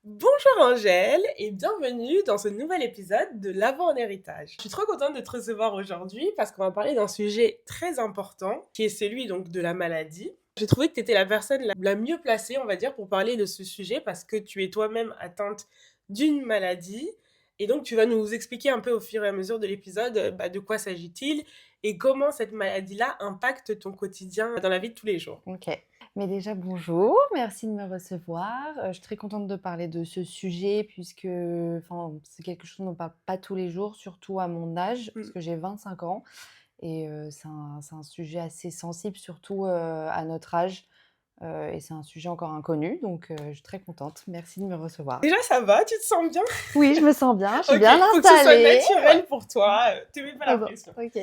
Bonjour Angèle et bienvenue dans ce nouvel épisode de l'Avant en héritage. Je suis trop contente de te recevoir aujourd'hui parce qu'on va parler d'un sujet très important qui est celui donc de la maladie. J'ai trouvé que tu étais la personne la mieux placée, on va dire, pour parler de ce sujet parce que tu es toi-même atteinte d'une maladie et donc tu vas nous expliquer un peu au fur et à mesure de l'épisode de quoi s'agit-il et comment cette maladie-là impacte ton quotidien dans la vie de tous les jours. Ok. Mais déjà, bonjour, merci de me recevoir. Je suis très contente de parler de ce sujet puisque c'est quelque chose dont on ne parle pas tous les jours, surtout à mon âge, parce Mm. que j'ai 25 ans. Et c'est un sujet assez sensible, surtout à notre âge. Et c'est un sujet encore inconnu, donc je suis très contente. Merci de me recevoir. Déjà ça va, tu te sens bien? Oui, je me sens bien, je suis Ok, bien faut que ce soit installée. naturel pour toi, te mets pas la Ah bon, pression. ok.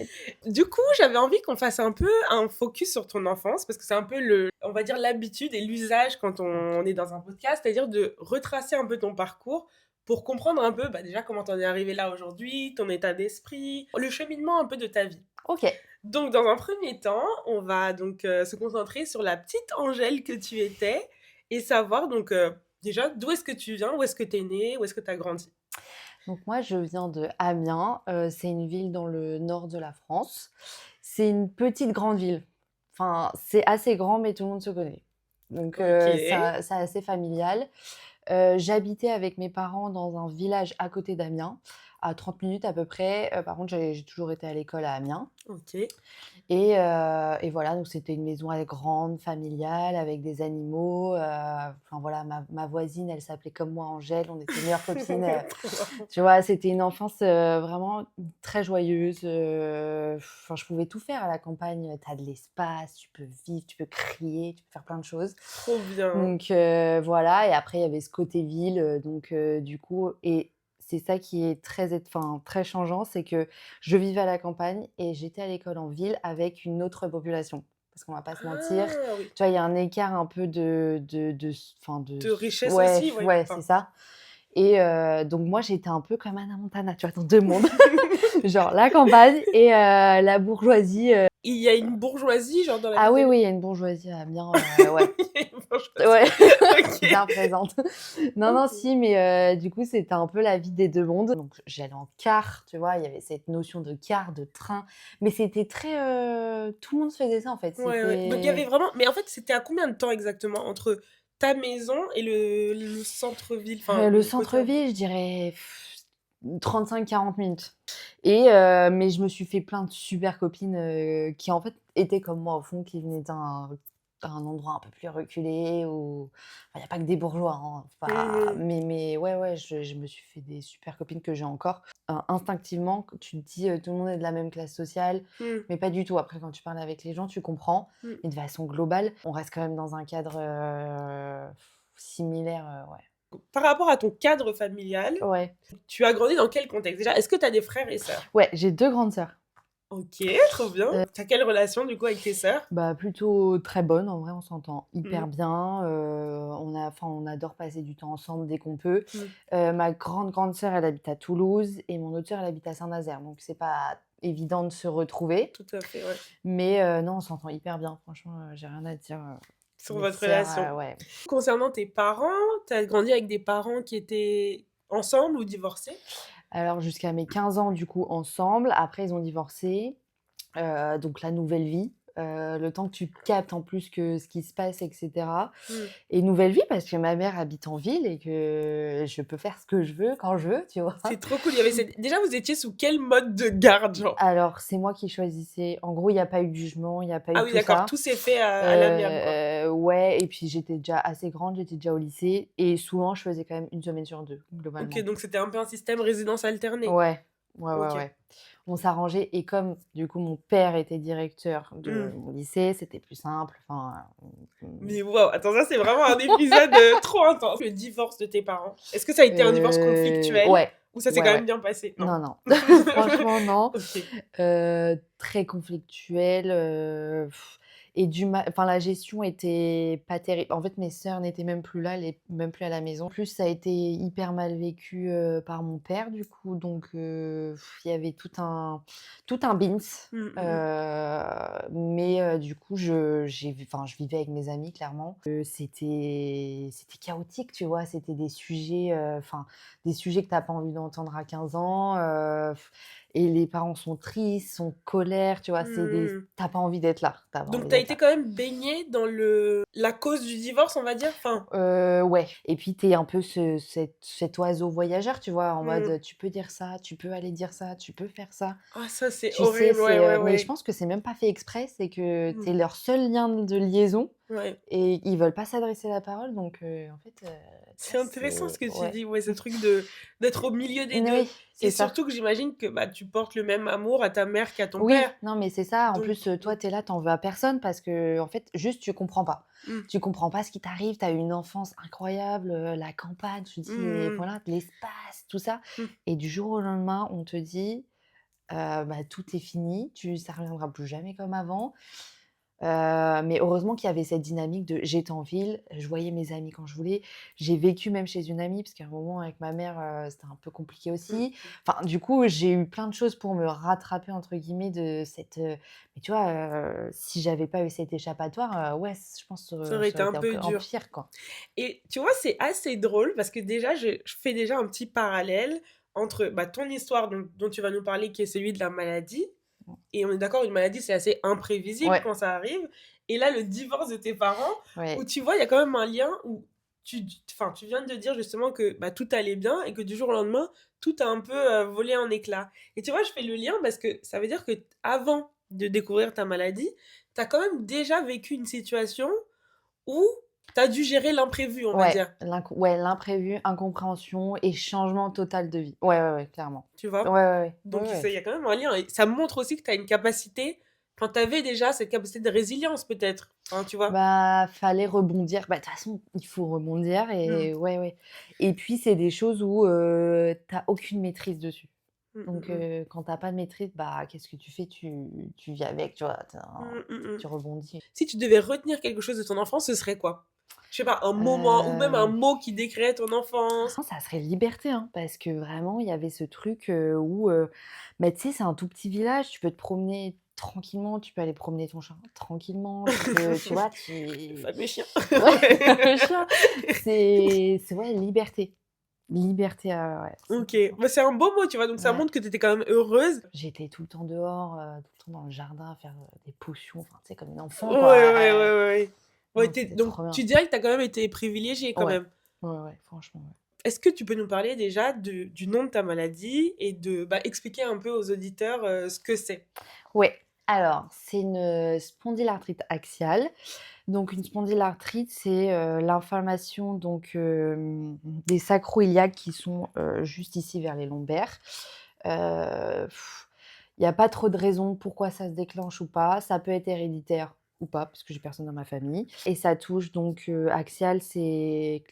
Du coup, j'avais envie qu'on fasse un peu un focus sur ton enfance, parce que c'est un peu on va dire l'habitude et l'usage quand on est dans un podcast, c'est-à-dire de retracer un peu ton parcours pour comprendre un peu déjà comment t'en es arrivé là aujourd'hui, ton état d'esprit, le cheminement un peu de ta vie. Ok. Donc dans un premier temps, on va donc se concentrer sur la petite Angèle que tu étais et savoir donc déjà d'où est-ce que tu viens, où est-ce que tu es née, où est-ce que tu as grandi. Donc moi, je viens de Amiens. C'est une ville dans le nord de la France. C'est une petite grande ville. Enfin, c'est assez grand, mais tout le monde se connaît. Donc Ok. c'est assez familial. J'habitais avec mes parents dans un village à côté d'Amiens, à 30 minutes à peu près. Par contre, j'ai toujours été à l'école à Amiens. Ok. Et voilà, donc c'était une maison grande, familiale, avec des animaux. Enfin voilà, ma voisine, elle s'appelait comme moi Angèle, on était meilleures copines. Trop marrant. Tu vois, c'était une enfance vraiment très joyeuse. Enfin, je pouvais tout faire à la campagne. Tu as de l'espace, tu peux vivre, tu peux crier, tu peux faire plein de choses. Trop bien. Donc voilà, et après il y avait ce côté ville, du coup, et c'est ça qui est très changeant, c'est que je vivais à la campagne et j'étais à l'école en ville avec une autre population. Parce qu'on va pas se mentir, Ah oui. tu vois, il y a un écart un peu de s enfin de De s richesse ouais, aussi, oui. ouais, c'est Enfin, ça. Et donc moi, j'étais un peu comme Hannah Montana, tu vois, dans 2 mondes. Genre la campagne et la bourgeoisie. il y a une bourgeoisie, genre, dans la Ah vie oui, d'Amiens. oui, il y a une bourgeoisie à Amiens, ouais. Il y a une bourgeoisie. Ouais, Ok. bien présente. Non, non, Ok. si, mais du coup, c'était un peu la vie des 2 mondes. Donc j'allais en car, tu vois? Il y avait cette notion de car, de train, mais c'était très, tout le monde faisait ça, en fait. Ouais, ouais. Donc, il y avait C'était, vraiment. Mais en fait, c'était à combien de temps exactement entre ta maison et le centre-ville, enfin, le le côté un peu. centre-ville, je dirais 35-40 minutes. Mais je me suis fait plein de super copines, qui, en fait, étaient comme moi, au fond, qui venaient d'un endroit un peu plus reculé où il y a pas que des bourgeois, hein, enfin, Mhm. mais ouais, ouais, je me suis fait des super copines que j'ai encore. Instinctivement, tu te dis, tout le monde est de la même classe sociale, Mhm. mais pas du tout. Après, quand tu parles avec les gens, tu comprends, Mhm. mais de façon globale, on reste quand même dans un cadre, similaire, ouais. Par rapport à ton cadre familial, Ouais. tu as grandi dans quel contexte? Déjà, est-ce que tu as des frères et sœurs? Ouais, j'ai 2 grandes sœurs. Ok, trop bien. T'as quelle relation du coup avec tes sœurs? Bah, plutôt très bonne, en vrai, on s'entend hyper Mhm. bien. On adore passer du temps ensemble dès qu'on peut. Mhm. Ma grande sœur, elle habite à Toulouse et mon autre sœur, elle habite à Saint-Nazaire, donc c'est pas évident de se retrouver. Tout à fait, ouais. Mais non, on s'entend hyper bien, franchement, j'ai rien à dire. Sur Mes votre sœurs, relation. ouais. Concernant tes parents, t'as grandi avec des parents qui étaient ensemble ou divorcés? Alors jusqu'à mes 15 ans, du coup, ensemble. Après, ils ont divorcé. Donc la nouvelle vie, le temps que tu captes en plus que ce qui se passe, et cetera. Hmm. Et nouvelle vie parce que ma mère habite en ville et que je peux faire ce que je veux quand je veux, tu vois? C'est trop cool. Il y avait déjà, vous étiez sous quel mode de garde, genre? Alors c'est moi qui choisissais. En gros, il y a pas eu de jugement, il y a pas eu Ah de oui, tout d'accord, ça. tout s'est fait à l'amiable, quoi. Ouais, et puis j'étais déjà assez grande, j'étais déjà au lycée et souvent je faisais quand même 1 semaine sur 2 Ok, globalement. donc c'était un peu un système résidence alternée. Ouais, ouais, ouais, Ok. ouais. On s'arrangeait et comme du coup mon père était directeur de Hmm. mon lycée, c'était plus simple, enfin, Mais waouh, attends, ça c'est vraiment un épisode trop intense. Le divorce de tes parents. Est-ce que ça a été un divorce conflictuel Ouais, ou ça s'est ouais, quand ouais. même bien passé? Non. Non, non, franchement non, Ok. très conflictuel, et enfin la gestion était pas terrible. En fait, mes sœurs n'étaient même plus là, même plus à la maison. En plus, ça a été hyper mal vécu, par mon père du coup, donc il y avait tout un bins, Mmh, mmh mh. mais du coup, je vivais avec mes amis clairement. C'était chaotique, tu vois? C'était des sujets, enfin, des sujets que tu as pas envie d'entendre à 15 ans, et les parents sont tristes, sont colère, tu vois? Mmh. Tu as pas envie d'être là, tu as pas Donc envie tu as d'être été là. quand même baignée dans la cause du divorce, on va dire? Enfin, Ouais, et puis tu es un peu cet oiseau voyageur, tu vois? En mode, mmh. tu peux dire ça, tu peux aller dire ça, tu peux faire ça. Ah ça, c'est Tu sais, horrible, ouais, ouais, mais je ouais. pense que c'est même pas fait exprès, c'est que Mmh. tu es leur seul lien de liaison Ouais. et ils veulent pas s'adresser la parole donc en fait, tu C'est vois, intéressant ce que tu ouais. dis, ouais, ce truc de d'être au milieu des 2 Oui, et c'est ça. surtout que j'imagine que, bah, tu portes le même amour à ta mère qu'à ton Oui, père. non, mais c'est ça. En Donc plus, toi, tu es là, tu en veux à personne parce qu'en fait, juste, tu comprends pas. mmh. Tu comprends pas ce qui t'arrive, tu as eu une enfance incroyable, la campagne, tu te dis: «Mais Mmh voilà, l'espace, tout ça» mh. et du jour au lendemain, on te dit: Bah, tout est fini, ça reviendra plus jamais comme avant». Mais heureusement qu'il y avait cette dynamique de j'étais en ville, je voyais mes amis quand je voulais. J'ai vécu même chez une amie parce qu'à un moment avec ma mère, c'était un peu compliqué Mmh. aussi. Enfin, du coup, j'ai eu plein de choses pour me «rattraper» entre guillemets de cette, mais tu vois, si j'avais pas eu cet échappatoire, ouais, je pense, Ça aurait ça été aurait un été peu encore dur pire, quoi. et tu vois, c'est assez drôle parce que déjà je fais déjà un petit parallèle entre, bah, ton histoire dont tu vas nous parler qui est celui de la maladie et on est d'accord, une maladie, c'est assez imprévisible Ouais, quand ça arrive et là, le divorce de tes parents où ouais, tu vois, il y a quand même un lien où tu viens de dire justement que, bah, tout allait bien et que du jour au lendemain, tout a un peu, volé en éclats et tu vois, je fais le lien parce que ça veut dire que avant de découvrir ta maladie, tu as quand même déjà vécu une situation où tu as dû gérer l'imprévu, on va ouais, dire, l'imprévu, incompréhension et changement total de vie. Ouais, ouais, ouais, clairement. tu Ouais, vois? ouais, ouais. Ouais, Donc ouais. il y a quand même un lien et ça montre aussi que tu as une capacité enfin, tu avais déjà cette capacité de résilience peut-être? Enfin, tu vois? Bah, fallait rebondir. Bah, de toute façon, il faut rebondir Mmh. et ouais, ouais et puis c'est des choses où, tu aucune maîtrise dessus. Mmh, mmh Donc mh. quand tu pas de maîtrise, bah, qu'est-ce que tu fais? Tu vis avec, tu vois? Mmh, mmh mh. Tu rebondis. Si tu devais retenir quelque chose de ton enfance, ce serait quoi? Je sais pas, un moment ou même un Hem, mot qui décrirait ton enfance? non, ça serait liberté, hein, parce que vraiment, il y avait ce truc, où, bah, tu sais, c'est un tout petit village, tu peux te promener tranquillement, tu peux aller promener ton chat tranquillement, tu vois? Le Tu fameux chien. Ouais, Ouais. le chien, c'est ouais, liberté. Liberté, ouais, OK, 100. bah, c'est un beau mot, tu vois? Donc ça Ouais. montre que tu étais quand même heureuse. J'étais tout le temps dehors, tout le temps dans le jardin à faire, des potions, enfin, tu sais, comme une enfant, Ouais, quoi. ouais, ouais, ouais, ouais. Ouais, Non, tu c'était donc trop bien. tu dirais que tu as quand même été privilégiée quand Ouais. même? Ouais, ouais, franchement, ouais. Est-ce que tu peux nous parler déjà du nom de ta maladie et de bah, expliquer un peu aux auditeurs, ce que c'est? Ouais, alors, c'est une, spondylarthrite axiale. Donc une spondylarthrite, c'est, l'inflammation donc, des sacro-iliaques qui sont, juste ici vers les lombaires. Heu, il y a pas trop de raisons pourquoi ça se déclenche ou pas. Ça peut être héréditaire ou pas, parce que j'ai personne dans ma famille et ça touche donc, axial, c'est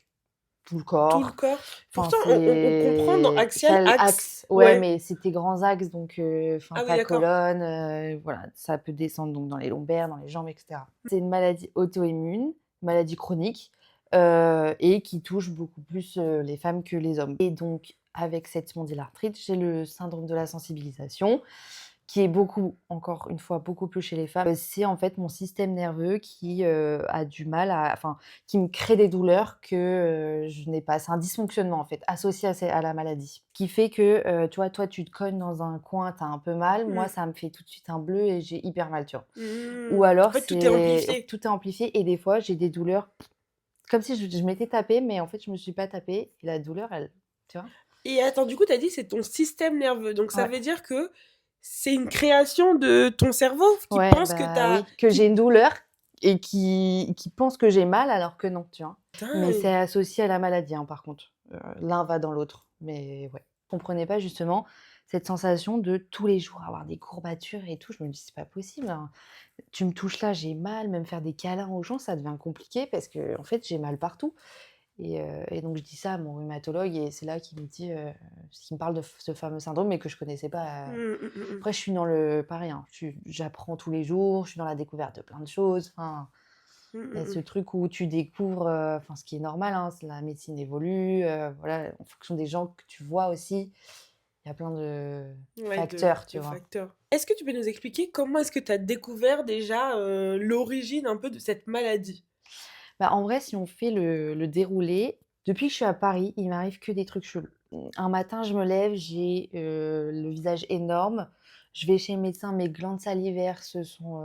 tout le Tout le corps. corps? Enfin, Pourtant on comprend dans c'est axial, ça axe. axe, ouais, Ouais. mais c'est tes grands axes donc enfin Ah oui, ta d'accord. colonne, voilà, ça peut descendre donc dans les lombaires, dans les jambes et cetera. C'est une maladie auto-immune, maladie chronique, et qui touche beaucoup plus, les femmes que les hommes et donc avec cette spondylarthrite, j'ai le syndrome de la sensibilisation qui est beaucoup, encore une fois, beaucoup plus chez les femmes. C'est en fait mon système nerveux qui, a du mal à enfin, qui me crée des douleurs que, je n'ai pas. C'est un dysfonctionnement en fait, associé à la maladie. Qui fait que, tu vois, toi tu te cognes dans un coin, tu as un peu mal, moi Mmh. ça me fait tout de suite un bleu et j'ai hyper mal, tu vois? Ou Mmh. En alors fait, tout est c'est amplifié. tout est amplifié et des fois j'ai des douleurs comme si je m'étais tapée, mais en fait je me suis pas tapée et la douleur elle tu vois? Et attends, du coup, tu as dit que c'est ton système nerveux, donc ça Ouais. veut dire que c'est une création de ton cerveau qui Ouais, pense que tu bah, as oui, que j'ai qui une douleur et qui pense que j'ai mal alors que non, tu vois? Mais c'est dingue! associé à la maladie, hein, par contre. L'un va dans l'autre, mais ouais. Je comprenais pas justement cette sensation de tous les jours avoir des courbatures et tout. Je me dis: «C'est pas possible, hein. Tu me touches là, j'ai mal». Même faire des câlins aux gens, ça devient compliqué parce que en fait, j'ai mal partout et donc je dis ça à mon rhumatologue et c'est là qu'il me dit: qui me parle de ce fameux syndrome, mais que je connaissais pas. Mmh. Après, je suis dans le pareil, hein, j'apprends tous les jours, je suis dans la découverte de plein de choses. Enfin, il y a ce Mmh. truc où tu découvres, enfin, ce qui est normal, hein, c'est la médecine évolue, voilà, en fonction des gens que tu vois aussi, il y a plein de Ouais, facteurs, tu de vois? facteurs. Est-ce que tu peux nous expliquer comment est-ce que tu as découvert déjà, l'origine un peu de cette maladie? Bah, en vrai, si on fait le déroulé, depuis que je suis à Paris, il m'arrive que des trucs chelous. Un matin, je me lève, j'ai, le visage énorme. Je vais chez le médecin, mes glandes salivaires se sont,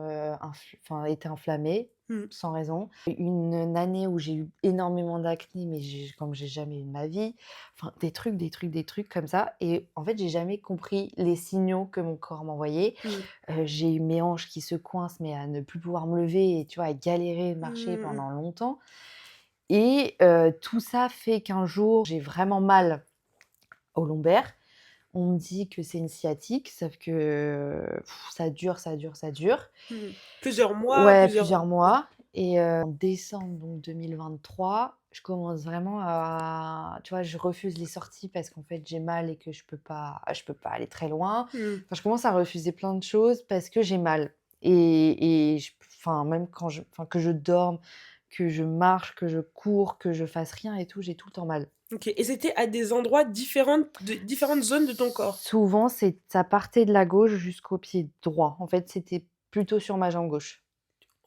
été inflammées, Mmh. sans raison. Une année où j'ai eu énormément d'acné, mais comme j'ai jamais eu de ma vie. Enfin, des trucs comme ça et en fait, j'ai jamais compris les signaux que mon corps m'envoyait. Mmh. J'ai eu mes hanches qui se coincent, mais à ne plus pouvoir me lever et tu vois, à galérer de marcher Mmh. pendant longtemps et tout ça fait qu'un jour, j'ai vraiment mal au lombaire. On me dit que c'est une sciatique, sauf que ça dure, ça dure, ça dure. Mmh. Plusieurs mois, Ouais, plusieurs plusieurs mois et en décembre donc 2023, je commence vraiment à tu vois, je refuse les sorties parce qu'en fait, j'ai mal et que je peux pas aller très loin. mmh. Enfin, je commence à refuser plein de choses parce que j'ai mal et enfin, même que je dorme, que je marche, que je cours, que je fasse rien et tout, j'ai tout le temps mal. OK et c'était à des endroits différents de différentes zones de ton corps? Souvent, ça partait de la gauche jusqu'au pied droit. En fait, c'était plutôt sur ma jambe gauche.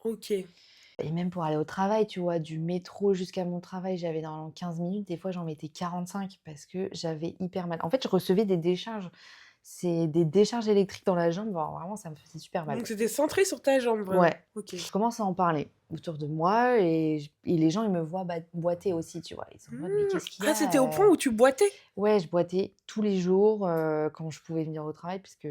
OK. Et même pour aller au travail, tu vois, du métro jusqu'à mon travail, j'avais normalement 15 minutes. Des fois, j'en mettais 45 parce que j'avais hyper mal. En fait, je recevais des décharges. C'est des décharges électriques dans la jambe. Alors, vraiment, ça me faisait super mal. Donc c'était centré sur ta jambe Ouais. vraiment? OK. Je commence à en parler autour de moi et les gens, ils me voient boiter aussi, tu vois. Ils sont en mode, mais Mmh. qu'est-ce qu'il y Ah, c'était au a? point où tu boitais? Ouais, je boitais tous les jours, quand je pouvais venir au travail puisque,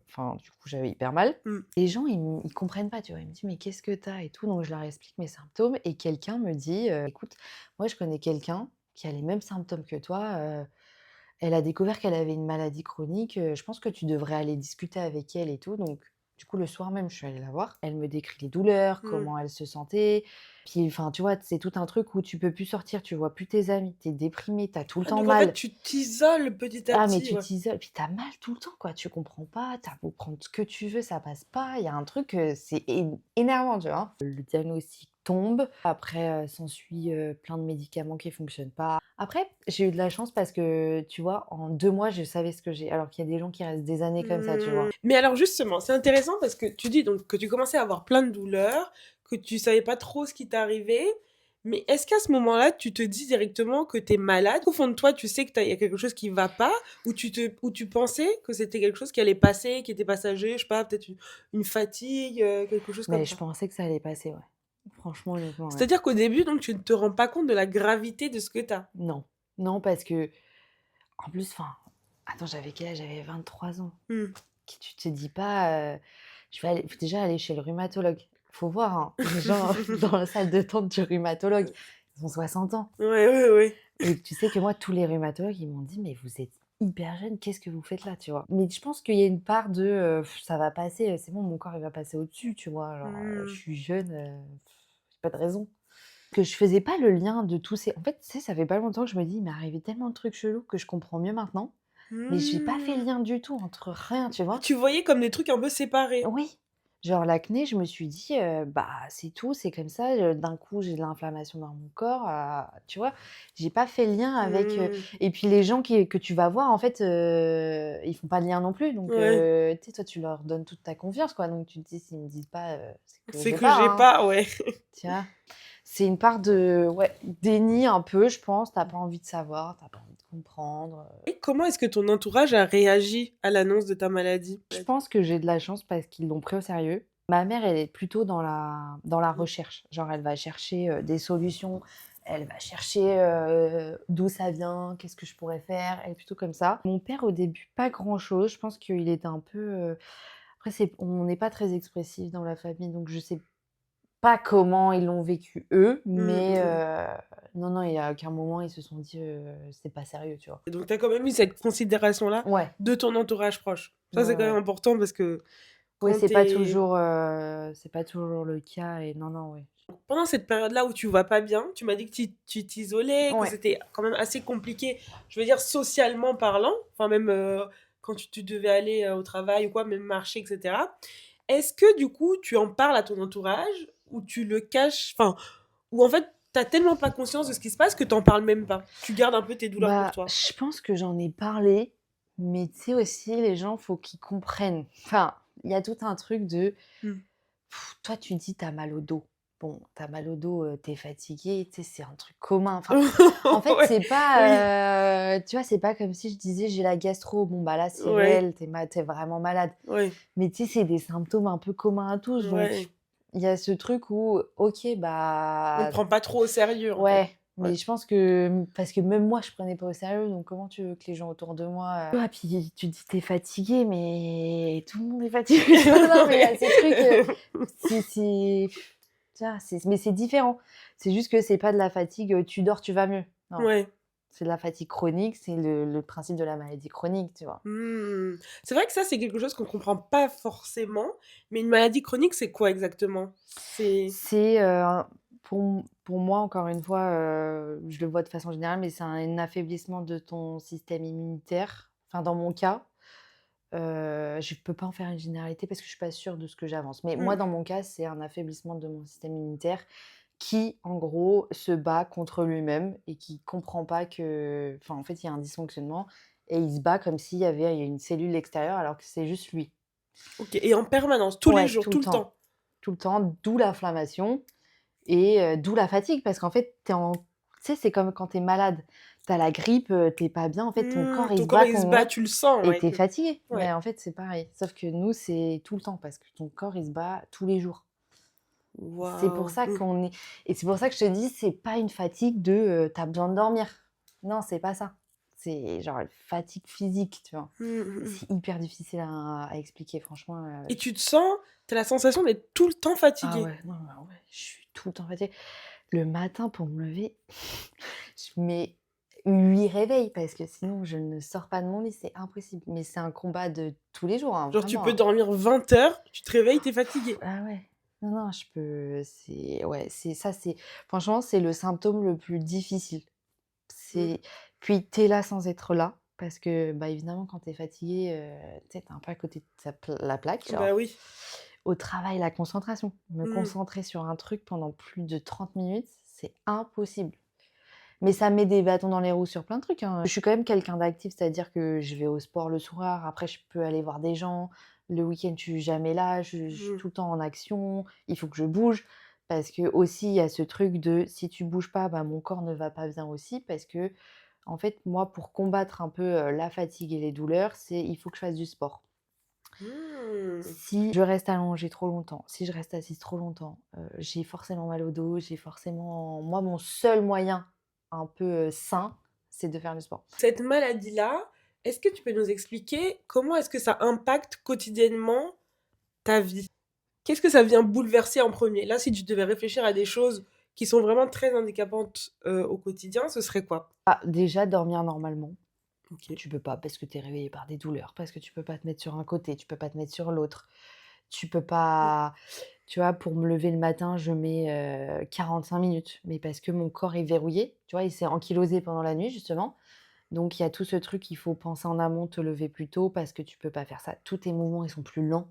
enfin, du coup, j'avais hyper mal. Mmh. Les gens, ils comprennent pas, tu vois? Ils me disent: «Mais qu'est-ce que tu as?» et tout, donc je leur explique mes symptômes et quelqu'un me dit: «Écoute, moi, je connais quelqu'un qui a les mêmes symptômes que toi, elle a découvert qu'elle avait une maladie chronique, je pense que tu devrais aller discuter avec elle et tout», donc du coup, le soir même, je suis allée la voir. Elle me décrit les douleurs, Mmh. comment elle se sentait. Puis, enfin, tu vois, c'est tout un truc où tu peux plus sortir, tu vois plus tes amis, tu es déprimée, tu as tout le Ah temps donc en fait, mal. tu t'isoles petit à Ah, mais petit, tu ouais. t'isoles, puis tu as mal tout le temps, quoi. Tu comprends pas, tu as beau prendre ce que tu veux, ça passe pas. Il y a un truc, c'est énervant, tu vois? Le diagnostic tombe, après, s'ensuit, plein de médicaments qui fonctionnent pas. Après, j'ai eu de la chance parce que, tu vois, en 2 mois, je savais ce que j'ai, alors qu'il y a des gens qui restent des années comme ça, tu Mmh. vois? Mais alors justement, c'est intéressant parce que tu dis donc que tu commençais à avoir plein de douleurs, que tu savais pas trop ce qui t'arrivait, mais est-ce qu'à ce moment-là, tu te dis directement que tu es malade? Au fond de toi, tu sais que il y a quelque chose qui va pas? Ou tu pensais que c'était quelque chose qui allait passer, qui était passager, je sais pas, peut-être une fatigue, quelque chose comme Mais je ça? pensais que ça allait passer, ouais. Franchement, honnêtement, ouais. C'est-à-dire qu'au début, donc tu ne te rends pas compte de la gravité de ce que tu as? Non, non, parce que en plus, enfin, attends, j'avais quel âge? J'avais 23 ans. Mmh. Qui tu te dis pas, je vais aller faut déjà aller chez le rhumatologue. Faut voir, hein, les gens dans la salle d'attente du rhumatologue, ils ont 60 ans Ouais, ouais, ouais. et tu sais que moi, tous les rhumatologues, ils m'ont dit: «Mais vous êtes hyper jeune, qu'est-ce que vous faites là?» tu vois? Mais je pense qu'il y a une part de, «Ça va passer, c'est bon, mon corps, il va passer au-dessus», tu vois? Genre, je Mmh. suis jeune, j'ai pas de raison. Que je faisais pas le lien de tous ces en fait, tu sais, ça fait pas longtemps que je me dis: «Il m'est arrivé tellement de trucs chelous que je comprends mieux maintenant», mais j'ai pas fait le Mmh. lien du tout entre rien, tu vois? Tu voyais comme des trucs un peu séparés? Oui, genre l'acné, je me suis dit, «Bah, c'est tout, c'est comme ça, d'un coup, j'ai de l'inflammation dans mon corps», tu vois? J'ai pas fait le lien avec, Mmh. et puis les gens que tu vas voir, en fait, ils font pas de lien non plus, donc Ouais. tu sais, toi, tu leur donnes toute ta confiance, quoi, donc tu te dis: «S'ils me disent pas, c'est que C'est j'ai que pas, j'ai hein», pas, ouais. tu vois? C'est une part de ouais, déni un peu, je pense. Tu as pas envie de savoir, tu as pas envie de comprendre, Et comment est-ce que ton entourage a réagi à l'annonce de ta maladie? Je pense que j'ai de la chance parce qu'ils l'ont pris au sérieux. Ma mère, elle est plutôt dans la Mmh. recherche. Genre, elle va chercher, des solutions, elle va chercher, d'où ça vient, qu'est-ce que je pourrais faire, elle est plutôt comme ça. Mon père, au début, pas grand-chose. Je pense qu'il était un peu, après on n'est pas très expressif dans la famille, donc je sais pas comment ils l'ont vécu eux, Mmh, mais mmh mh. non, non, il y a aucun moment, ils se sont dit, «C'est pas sérieux», tu vois? Et donc tu as quand même eu cette considération-là Ouais. de ton entourage proche. Ça, c'est Ouais, quand même ouais. important parce que Oui, quand tu c'est pas toujours le cas et non, non, oui. pendant cette période-là où tu vas pas bien, tu m'as dit que tu t'isolais, que Ouais. c'était quand même assez compliqué, je veux dire socialement parlant, enfin même quand tu devais aller au travail ou quoi, même marcher, etc. Est-ce que du coup tu en parles à ton entourage ou tu le caches, enfin, ou en fait t'as tellement pas conscience de ce qui se passe que t'en parles même pas. Tu gardes un peu tes douleurs pour Bah, toi. je pense que j'en ai parlé, mais tu sais aussi, les gens, faut qu'ils comprennent. Enfin, il y a tout un truc de Mm. toi, tu dis: «Tu as mal au dos». Bon, tu as mal au dos, tu es fatigué, tu sais, c'est un truc commun. Enfin, en fait, Ouais, c'est oui, pas, tu vois, c'est pas comme si je disais: «J'ai la gastro». Bon, bah là, c'est ouais, réel, tu es vraiment malade. ouais, Mais tu sais, c'est des symptômes un peu communs à tous, donc ouais. il y a ce truc où OK, On te bah prend pas trop au sérieux en fait. ouais, Ouais. mais je pense que parce que même moi, je prenais pas au sérieux, donc comment tu veux que les gens autour de moi, ouais, puis tu te dis: «Tu es fatigué», mais tout le monde est fatigué, tu vois? Non, mais il y a Ouais. ce truc, c'est tu vois? Mais c'est différent. C'est juste que c'est pas de la fatigue, tu dors, tu vas mieux. Non, Ouais. c'est de la fatigue chronique, c'est le principe de la maladie chronique, tu vois? Mmh. C'est vrai que ça, c'est quelque chose qu'on comprend pas forcément, mais une maladie chronique, c'est quoi exactement? C'est C'est, pour moi, encore une fois, je le vois de façon générale, mais c'est un affaiblissement de ton système immunitaire. Enfin, dans mon cas, je peux pas en faire une généralité parce que je suis pas sûre de ce que j'avance. Mais moi, mmh, dans mon cas, c'est un affaiblissement de mon système immunitaire qui, en gros, se bat contre lui-même et qui comprend pas que enfin, en fait, il y a un dysfonctionnement et il se bat comme il y a une cellule extérieure alors que c'est juste lui. OK, et en permanence, tous les Ouais, jours, tout le temps? tout le temps, d'où l'inflammation. Et d'où la fatigue parce qu'en fait, tu sais, c'est comme quand tu es malade, tu as la grippe, tu pas bien, en fait, ton corps, il Ton se corps, bat il se bat, contre tu le sens, et ouais, tu es que fatigué. ouais. Mais en fait, c'est pareil. Sauf que nous, c'est tout le temps parce que ton corps, il se bat tous les jours. C'est pour Waouh! ça qu'on est et c'est pour ça que je te dis, c'est pas une fatigue de, tu as besoin de dormir. Non, c'est pas ça. C'est genre une fatigue physique, tu vois? Et Mmh. c'est hyper difficile à expliquer franchement, Et tu te sens tu as la sensation d'être tout le temps ah fatigué? ouais, non, mais ouais, je suis tout le temps fatiguée. Le matin pour me lever, je mets 8 réveils parce que sinon je ne sors pas de mon lit, c'est impossible. Mais c'est un combat de tous les jours, hein, Genre tu vraiment, peux hein. dormir 20 heures, tu te réveilles, tu es fatigué? Ah ouais. Non, non, je peux c'est ouais, c'est ça, c'est franchement, c'est le symptôme le plus difficile. Mmh. C'est puis tu es là sans être là parce que, bah, évidemment quand tu es fatigué, tu sais, tu es un peu à côté de la plaque, Bah genre. oui. Au travail, la concentration. Me Mmh. concentrer sur un truc pendant plus de 30 minutes, c'est impossible. Mais ça met des bâtons dans les roues sur plein de trucs, hein. Je suis quand même quelqu'un d'actif, c'est-à-dire que je vais au sport le soir, après je peux aller voir des gens. Le week-end, je suis jamais là, je suis Mmh. tout le temps en action, il faut que je bouge. Parce que aussi, il y a ce truc de si tu bouges pas, bah, mon corps ne va pas bien aussi. Parce que, en fait, moi, pour combattre un peu la fatigue et les douleurs, il faut que je fasse du sport. Mmh. Si je reste allongée trop longtemps, si je reste assise trop longtemps, j'ai forcément mal au dos, j'ai forcément moi, mon seul moyen un peu, sain, c'est de faire du sport. Cette maladie-là, est-ce que tu peux nous expliquer comment est-ce que ça impacte quotidiennement ta vie? Qu'est-ce que ça vient bouleverser en premier? Là, si tu devais réfléchir à des choses qui sont vraiment très handicapantes, au quotidien, ce serait quoi? Ah, déjà dormir normalement, OK. tu peux pas parce que tu es réveillé par des douleurs, parce que tu peux pas te mettre sur un côté, tu peux pas te mettre sur l'autre. Tu peux Mmh. pas tu vois, pour me lever le matin, je mets, 45 minutes, mais parce que mon corps est verrouillé, tu vois? Il s'est ankylosé pendant la nuit justement. Donc il y a tout ce truc, il faut penser en amont, te lever plus tôt parce que tu peux pas faire ça. Tous tes mouvements, ils sont plus lents.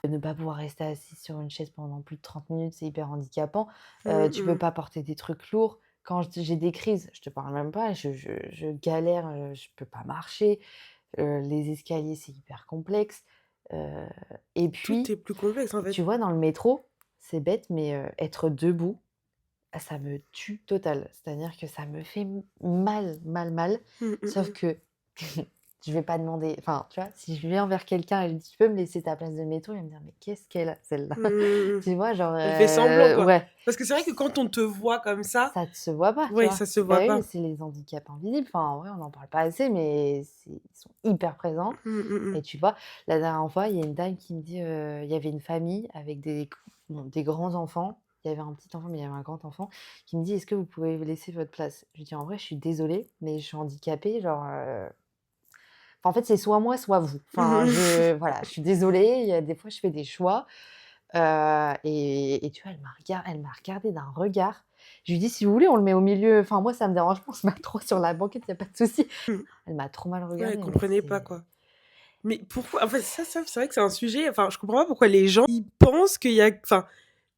Ne pas pouvoir rester assis sur une chaise pendant plus de 30 minutes, c'est hyper handicapant. Mmh Tu peux mh. pas porter des trucs lourds. Quand j'ai des crises, je te parle même pas, je galère, je peux pas marcher. Les escaliers, c'est hyper complexe. Heu et Tout puis, est plus complexe, en tu fait. vois, dans le métro, c'est bête, mais être debout, ah, ça me tue total. C'est-à-dire que ça me fait mal, mal, mal. Mmh, mmh Sauf mh. que je vais pas demander enfin, tu vois, si je viens vers quelqu'un et je dis: «Tu peux me laisser ta place de métro?» il va me dire: «Mais qu'est-ce qu'elle a celle-là?» Mmh mh, mmh. Tu vois? Genre, Elle fait semblant, quoi. ouais, Parce que c'est vrai que quand on te voit comme ça, ça ne se voit pas, tu oui, vois? ça se voit Bah, oui, mais pas. c'est les handicaps invisibles. Enfin, en vrai, on n'en parle pas assez, mais ils sont hyper présents. Mmh, mmh mh. Et tu vois, la dernière fois, il y a une dame qui me dit, il y avait une famille avec des grands enfants. Il y avait un petit enfant, mais il y avait un grand enfant qui me dit: «Est-ce que vous pouvez laisser votre place?» Je lui dis: «En vrai, je suis désolée, mais je suis handicapée, genre, Enfin, en fait, c'est soit moi, soit vous. Enfin, voilà, je suis désolée, il y a des fois, je fais des choix. Et tu vois, elle m'a regardée d'un regard. Je lui dis: «Si vous voulez, on le met au milieu, enfin moi ça me dérange pas, on se met trop sur la banquette, il y a pas de souci». Mmh. Elle m'a trop mal Ouais, elle regardée, mais comprenait pas, c'est quoi. Mais pourquoi en fait, ça, c'est vrai que c'est un sujet, enfin, je comprends pas pourquoi les gens, ils pensent qu'il y a enfin,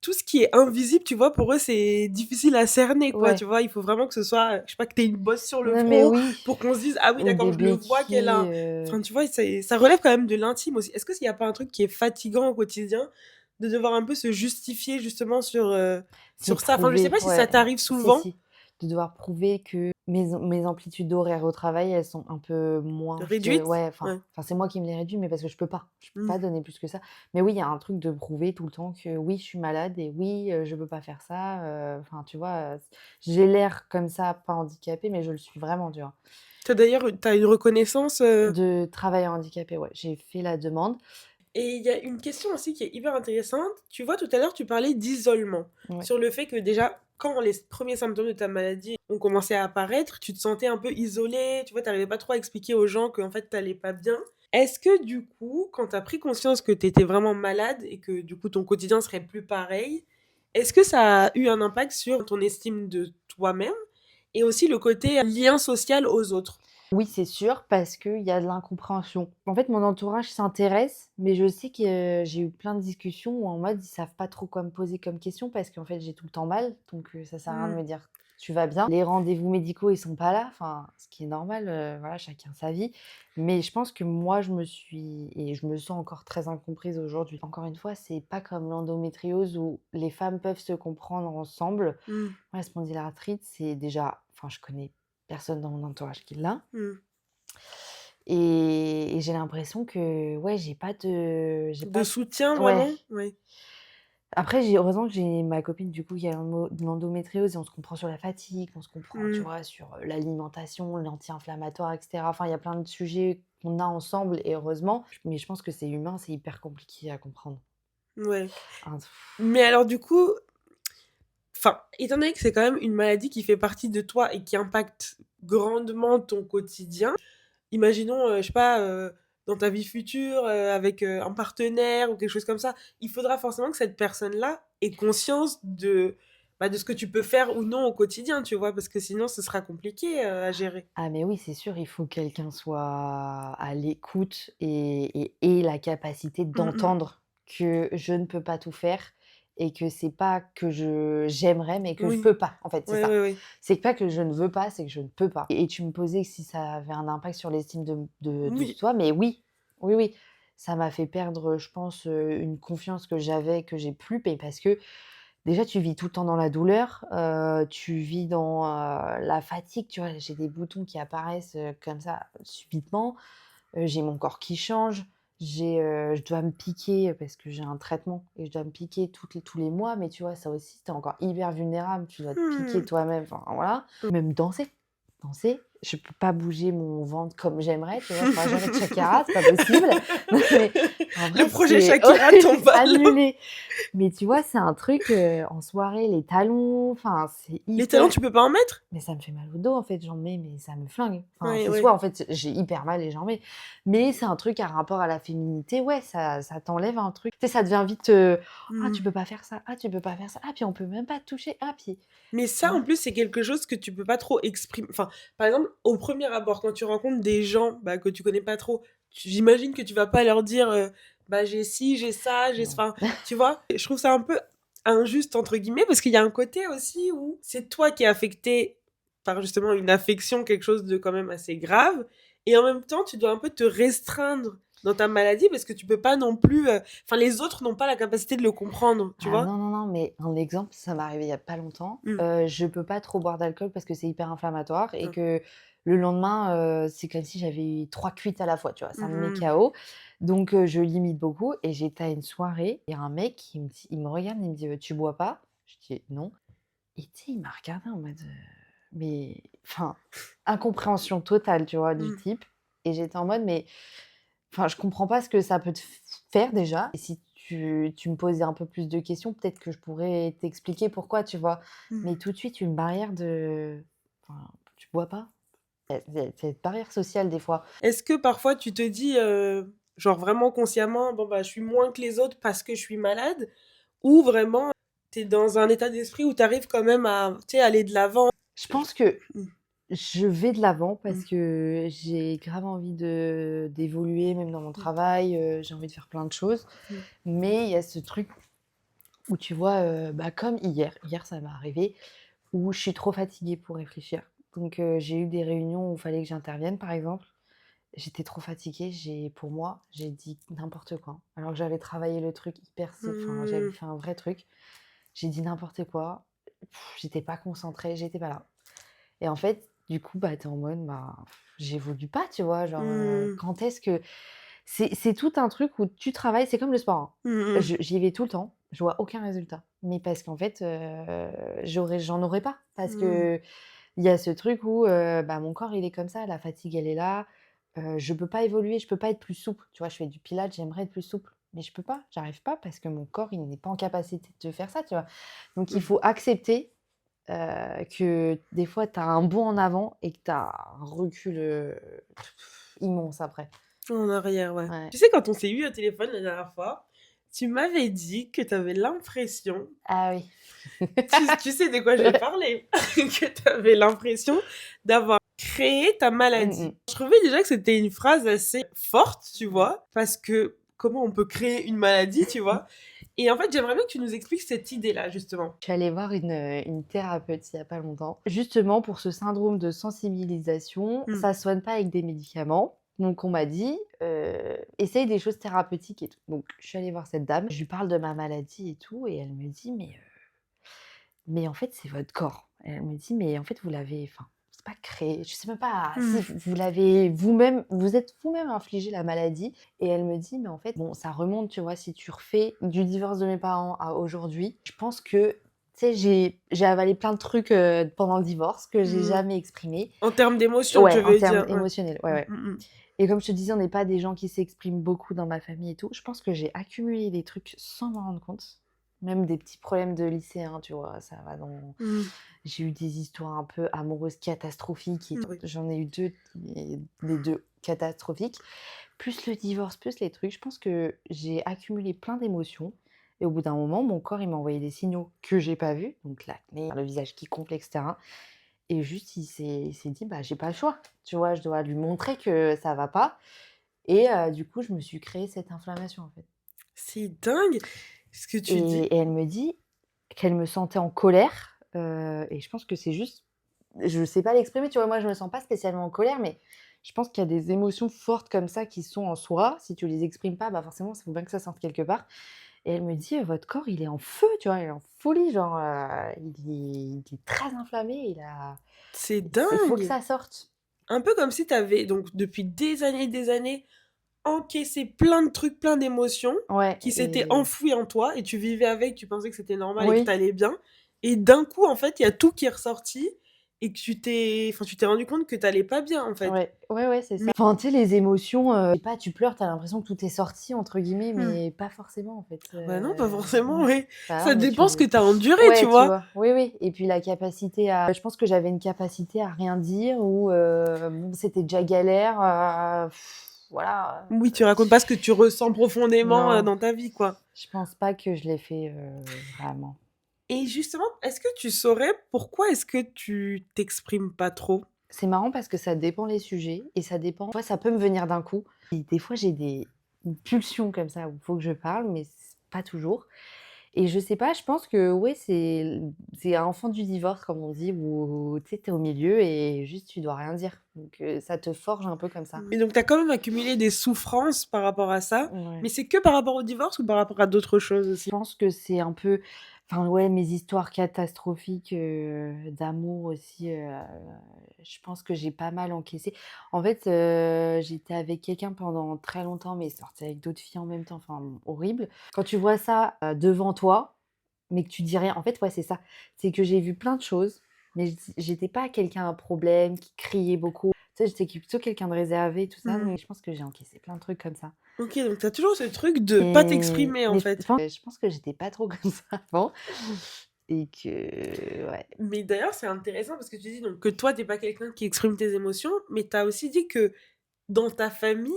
tout ce qui est invisible, tu vois, pour eux, c'est difficile à cerner, quoi, tu ouais. vois? Il faut vraiment que ce soit, je sais pas, que tu aies une bosse sur le Non, mais front oui, pour qu'on se dise: «Ah oui, ou des d'accord, je le vois qu'elle a béquilles, un» enfin, tu vois, c'est ça relève quand même de l'intime aussi. Est-ce qu'il y a pas un truc qui est fatigant au quotidien, de devoir un peu se justifier justement c'est sur ça? Enfin, je sais prouvé, pas si ça ouais. t'arrive Si, souvent? si, de devoir prouver que mes amplitudes horaires au travail, elles sont un peu moins que Réduite? ouais, Ouais. enfin, c'est moi qui me les réduis, mais parce que je peux Mmh. pas donner plus que ça. Mais oui, il y a un truc de prouver tout le temps que oui, je suis malade et oui, je peux pas faire ça, enfin, tu vois, j'ai l'air comme ça, pas handicapée, mais je le suis vraiment, tu vois? Tu as une reconnaissance, De travailleur handicapé, ouais, j'ai fait la demande. et il y a une question aussi qui est hyper intéressante. Tu vois, tout à l'heure, tu parlais d'isolement. Ouais. Sur le fait que déjà, quand les premiers symptômes de ta maladie ont commencé à apparaître, tu te sentais un peu isolée, tu vois, tu pas trop à expliquer aux gens qu'en fait, tu pas bien. Est-ce que du coup, quand tu as pris conscience que tu étais vraiment malade et que du coup, ton quotidien serait plus pareil, est-ce que ça a eu un impact sur ton estime de toi-même et aussi le côté lien social aux autres? Oui, c'est sûr, parce qu'il y a de l'incompréhension. En fait, mon entourage s'intéresse, mais je sais que j'ai eu plein de discussions où en mode, ils savent pas trop quoi me poser comme question parce qu'en fait, j'ai tout le temps mal, donc ça sert à rien de Mmh. me dire: «Tu vas bien». Les rendez-vous médicaux, ils sont pas là, enfin, ce qui est normal, voilà, chacun sa vie. Mais je pense que moi, je me sens encore très incomprise aujourd'hui. Encore une fois, c'est pas comme l'endométriose où les femmes peuvent se comprendre ensemble. Mmh. Moi, la spondylarthrite, c'est déjà enfin, je connais personne dans mon entourage qui l'a. Mmh. Et j'ai l'impression que, ouais, j'ai De pas soutien ouais. vraiment? Ouais. Après j'ai heureusement que j'ai ma copine du coup qui a l'endométriose et on se comprend sur la fatigue, on se comprend, tu Mmh. vois, sur, l'alimentation, l'anti-inflammatoire et cetera. Enfin, il y a plein de sujets qu'on a ensemble et heureusement, mais je pense que c'est humain, c'est hyper compliqué à comprendre. Ouais. Hein, Mais alors du coup, enfin, étant donné que c'est quand même une maladie qui fait partie de toi et qui impacte grandement ton quotidien, imaginons, je sais pas, dans ta vie future, avec, un partenaire ou quelque chose comme ça, il faudra forcément que cette personne-là ait conscience de ce que tu peux faire ou non au quotidien, tu vois? Parce que sinon ce sera compliqué, à gérer. ah mais oui, c'est sûr, il faut que quelqu'un soit à l'écoute et ait la capacité Mmh mh. d'entendre que je ne peux pas tout faire et que c'est pas que j'aimerais, mais que je Oui. peux pas, en fait, c'est Ouais, ça. ouais, ouais. C'est pas que je ne veux pas, c'est que je ne peux pas. Et tu me posais si ça avait un impact sur l'estime de Oui. soi, mais oui, oui, oui, ça m'a fait perdre, je pense, une confiance que j'avais, que j'ai plus, mais parce que déjà, tu vis tout le temps dans la douleur, tu vis dans, la fatigue, tu vois? J'ai des boutons qui apparaissent, comme ça, subitement, j'ai mon corps qui change, je dois me piquer, parce que j'ai un traitement et je dois me piquer tous les mois, mais tu vois, ça aussi, tu es encore hyper vulnérable, tu dois te piquer Mmh. toi-même, enfin voilà. Même danser, je peux pas bouger mon ventre comme j'aimerais, tu vois? Je pourrais jamais être Shakira, c'est pas possible. Non mais en Le vrai, projet c'est Shakira tombe à l'eau. annulé. Mais tu vois, c'est un truc, en soirée, les talons, enfin, c'est Les talons, hyper tu peux pas en mettre? mais ça me fait mal au dos, en fait, j'en mets, mais ça me flingue. Enfin, Ouais, c'est ouais. soit, en fait, j'ai hyper mal et j'en mets, mais c'est un truc à rapport à la féminité, ouais, ça t'enlève un truc. Tu sais, ça devient vite, «Ah, Mmh. tu peux pas faire ça. Ah, tu peux pas faire ça. Ah, puis on peut même pas te toucher. Ah, puis» Mais tu ça, en vois? plus, c'est quelque chose que tu peux pas trop exprimer. Enfin, par exemple, au premier abord, quand tu rencontres des gens, bah, que tu connais pas trop, j'imagine que tu vas pas leur dire, bah, j'ai ci, j'ai ça, j'ai Non. enfin, tu vois? Je trouve ça un peu «injuste» entre guillemets, parce qu'il y a un côté aussi où c'est toi qui es affecté par justement une affection, quelque chose de quand même assez grave, et en même temps, tu dois un peu te restreindre dans ta maladie parce que tu peux pas non plus, enfin, les autres n'ont pas la capacité de le comprendre, tu Ah vois? non, non, non, mais un exemple, ça m'est arrivé il y a pas longtemps. Mmh. Je peux pas trop boire d'alcool parce que c'est hyper inflammatoire et Ah. que le lendemain, c'est comme si j'avais eu 3 cuites à la fois, tu vois? Ça me met Mmh. KO. Donc je limite beaucoup et j'étais à une soirée et un mec il me regarde, il me dit: «Tu bois pas?» Je dis: «Non» et tu sais, il m'a regardé en mode, mais enfin, incompréhension totale, tu vois, du Mmh. type et j'étais en mode: «Mais enfin, je comprends pas ce que ça peut te faire déjà et si tu me posais un peu plus de questions, peut-être que je pourrais t'expliquer pourquoi, tu vois? Mmh. Mais tout de suite une barrière de enfin, tu bois pas? cette barrière sociale des fois. Est-ce que parfois tu te dis, genre vraiment consciemment: «Bon, bah, je suis moins que les autres parce que je suis malade», ou vraiment tu es dans un état d'esprit où tu arrives quand même à, tu sais, aller de l'avant? Je pense que Mmh. je vais de l'avant Mmh. parce que j'ai grave envie d'évoluer même dans mon Mmh. travail, j'ai envie de faire plein de choses. Mmh. Mais il y a ce truc où tu vois, bah, comme hier ça m'est arrivé, où je suis trop fatiguée pour réfléchir. Donc j'ai eu des réunions où il fallait que j'intervienne par exemple. J'étais trop fatiguée, pour moi, j'ai dit n'importe quoi. Alors que j'avais travaillé le truc enfin j'avais Mmh. fait un vrai truc. J'ai dit n'importe quoi, j'étais pas concentrée, j'étais pas là. Et en fait, du coup, bah, tu es en mode, bah, j'évolue pas, tu vois? Genre, Mmh. quand est-ce que c'est tout un truc où tu travailles, c'est comme le sport, hein. Mmh mh. J'y vais tout le temps, je vois aucun résultat. Mais parce qu'en fait, j'en aurais pas. Parce Mmh. qu'il y a ce truc où, bah, mon corps, il est comme ça, la fatigue, elle est là, je peux pas évoluer, je peux pas être plus souple. Tu vois? Je fais du pilates, j'aimerais être plus souple, mais je peux pas, j'arrive pas parce que mon corps, il n'est pas en capacité de faire ça, tu vois? Donc il Mmh. faut accepter que des fois, tu as un bond en avant et que tu as un recul, immense après. En arrière, ouais. Ouais. Tu sais, quand on s'est eu au téléphone la dernière fois, tu m'avais dit que tu avais l'impression, Ah oui. tu sais de quoi je vais parler, que tu avais l'impression d'avoir créé ta Mmh maladie. mh. Je trouvais déjà que c'était une phrase assez forte, tu Ouais. vois? Parce que comment on peut créer une maladie, tu vois? Et en fait, j'aimerais bien que tu nous expliques cette idée-là, justement. Je suis allée voir une thérapeute il y a pas longtemps, justement pour ce syndrome de sensibilisation. Mmh. Ça soigne pas avec des médicaments. Donc on m'a dit, «Essaye des choses thérapeutiques et tout». Donc je suis allée voir cette dame, je lui parle de ma maladie et tout et elle me dit: Mais en fait, c'est votre corps». Elle me dit: «Mais en fait, vous l'avez enfin, c'est pas créé, je sais même pas si Mmh. vous l'avez vous-même vous êtes vous-même infligé la maladie». Et elle me dit: «Mais en fait, bon, ça remonte, tu vois, si tu refais du divorce de mes parents à aujourd'hui, je pense que» tu sais, j'ai avalé plein de trucs, pendant le divorce que j'ai Mmh. jamais exprimés. En termes d'émotion, tu Ouais, en veux termes dire? Ouais. émotionnels, ouais, Mmh, ouais. mmh mh. Et comme je te disais, on n'est pas des gens qui s'expriment beaucoup dans ma famille et tout. Je pense que j'ai accumulé des trucs sans m'en rendre compte. Même des petits problèmes de lycéen, tu vois? Ça va dans Mmh. J'ai eu des histoires un peu amoureuses catastrophiques et Mmh, tout. oui. J'en ai eu 2, et les 2 catastrophiques, plus le divorce, plus les trucs. Je pense que j'ai accumulé plein d'émotions et au bout d'un moment, mon corps, il m'a envoyé des signaux que j'ai pas vus, donc l'acné, le visage qui gonfle et cetera. Et juste, il s'est dit: «Bah, j'ai pas le choix». Tu vois? Je dois lui montrer que ça va pas et du coup, je me suis créé cette inflammation, en fait. C'est dingue ce que tu dis. Et elle me dit qu'elle me sentait en colère, et je pense que c'est juste je sais pas l'exprimer, tu vois? Moi, je me sens pas spécialement en colère, mais je pense qu'il y a des émotions fortes comme ça qui sont en soi. Si tu les exprimes pas, bah, forcément, il faut bien que ça sorte quelque part. Et elle me dit: «Votre corps, il est en feu», tu vois? Il est en folie, genre, il est très inflammé, C'est il faut que dingue! ça sorte. Un peu comme si tu avais donc depuis des années, encaissé plein de trucs, plein d'émotions Ouais qui s'étaient et enfouies en toi et tu vivais avec, tu pensais que c'était normal et que tu oui. allais bien et d'un coup, en fait, il y a tout qui est ressorti et que tu t'es rendu compte que tu allais pas bien, en fait. Ouais, ouais, ouais, c'est ça. Mais Enfin, tu sais, les émotions, je sais pas, tu pleures, tu as l'impression que tout est «sorti» entre guillemets, mmh, mais pas forcément en fait, bah, non, pas forcément, mmh. oui. Bah, Ça non, mais dépend ce que tu tu as enduré, tu ouais, tu vois? vois? Oui, oui et puis la capacité à je pense que j'avais une capacité à rien dire ou bon, c'était déjà galère, voilà, Oui, tu racontes pas ce que tu ressens profondément, non, dans ta vie, quoi. je pense pas que je l'ai fait, vraiment. Et justement, est-ce que tu saurais pourquoi est-ce que tu t'exprimes pas trop? C'est marrant parce que ça dépend les sujets et ça dépend des fois, ça peut me venir d'un coup et des fois, j'ai des pulsions comme ça où il faut que je parle, mais c pas toujours et je sais pas, je pense que, ouais, c'est un enfant du divorce, comme on dit, où tu sais, tu es au milieu et juste tu dois rien dire. Donc ça te forge un peu comme ça. Et donc tu as quand même accumulé des souffrances par rapport à ça, Ouais. mais c'est que par rapport au divorce ou par rapport à d'autres choses Je aussi? pense que c'est un peu enfin, ouais, mes histoires catastrophiques, d'amour aussi, je pense que j'ai pas mal encaissé. En fait, j'étais avec quelqu'un pendant très longtemps, mais sorti avec d'autres filles en même temps, enfin, bon, horrible. Quand tu vois ça, devant toi, mais que tu dis rien en fait, ouais, c'est ça. C'est que j'ai vu plein de choses, mais j'étais pas quelqu'un à problème, qui criait beaucoup. Tu sais, j'étais plutôt quelqu'un de réservé, tout ça, Mmh. donc je pense que j'ai encaissé plein de trucs comme ça. OK, donc tu as toujours ce truc de pas Et t'exprimer, en mais fait. je pense que j'étais pas trop comme ça avant et que ouais. Mais d'ailleurs, c'est intéressant parce que tu dis donc que toi, t'es pas quelqu'un qui exprime tes émotions, mais tu as aussi dit que dans ta famille,